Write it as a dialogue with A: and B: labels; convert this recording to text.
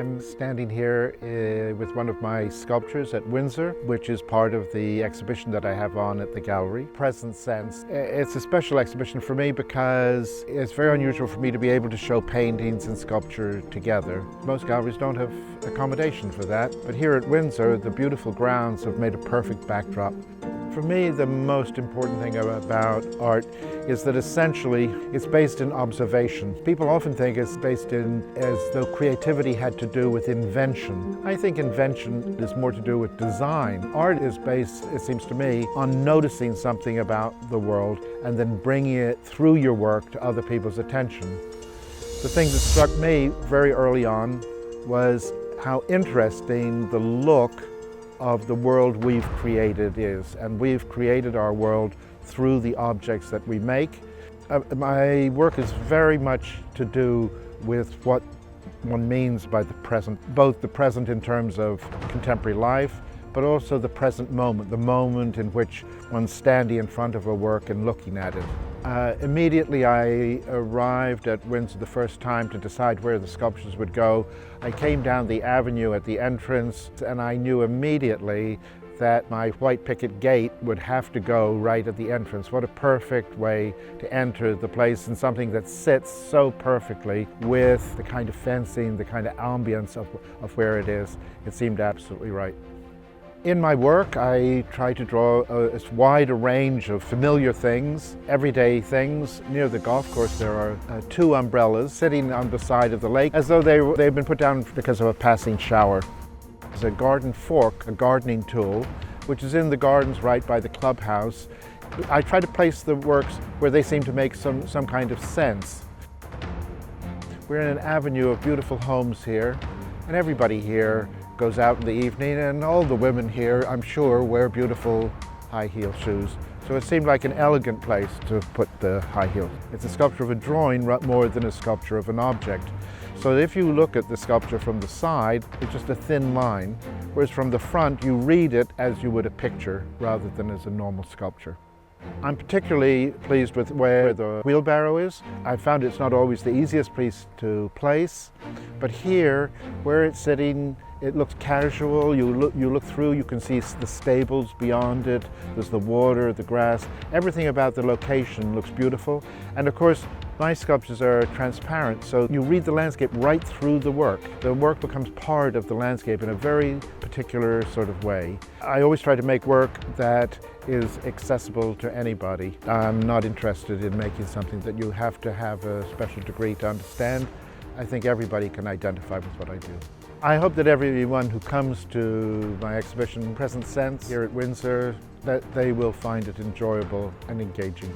A: I'm standing here with one of my sculptures at Windsor, which is part of the exhibition that I have on at the gallery, Present Sense. It's a special exhibition for me because it's very unusual for me to be able to show paintings and sculpture together. Most galleries don't have accommodation for that, but here at Windsor, the beautiful grounds have made a perfect backdrop. For me, the most important thing about art is that essentially it's based in observation. People often think it's based in as though creativity had to do with invention. I think invention is more to do with design. Art is based, it seems to me, on noticing something about the world and then bringing it through your work to other people's attention. The thing that struck me very early on was how interesting the look of the world we've created is, and we've created our world through the objects that we make. My work is very much to do with what one means by the present, both the present in terms of contemporary life, but also the present moment, the moment in which one's standing in front of a work and looking at it. Immediately I arrived at Windsor the first time to decide where the sculptures would go. I came down the avenue at the entrance and I knew immediately that my white picket gate would have to go right at the entrance. What a perfect way to enter the place, and something that sits so perfectly with the kind of fencing, the kind of ambience of where it is. It seemed absolutely right. In my work, I try to draw as wide a range of familiar things, everyday things. Near the golf course there are two umbrellas sitting on the side of the lake as though they've been put down because of a passing shower. There's a garden fork, a gardening tool, which is in the gardens right by the clubhouse. I try to place the works where they seem to make some kind of sense. We're in an avenue of beautiful homes here, and everybody here goes out in the evening, and all the women here, I'm sure, wear beautiful high heel shoes. So it seemed like an elegant place to put the high heels. It's a sculpture of a drawing more than a sculpture of an object. So if you look at the sculpture from the side, it's just a thin line, whereas from the front you read it as you would a picture rather than as a normal sculpture. I'm particularly pleased with where the wheelbarrow is. I found it's not always the easiest piece to place, but here, where it's sitting, it looks casual. You look through, you can see the stables beyond it. There's the water, the grass. Everything about the location looks beautiful. And of course, my sculptures are transparent, so you read the landscape right through the work. The work becomes part of the landscape in a very particular sort of way. I always try to make work that is accessible to anybody. I'm not interested in making something that you have to have a special degree to understand. I think everybody can identify with what I do. I hope that everyone who comes to my exhibition, Present Sense, here at Windsor, that they will find it enjoyable and engaging.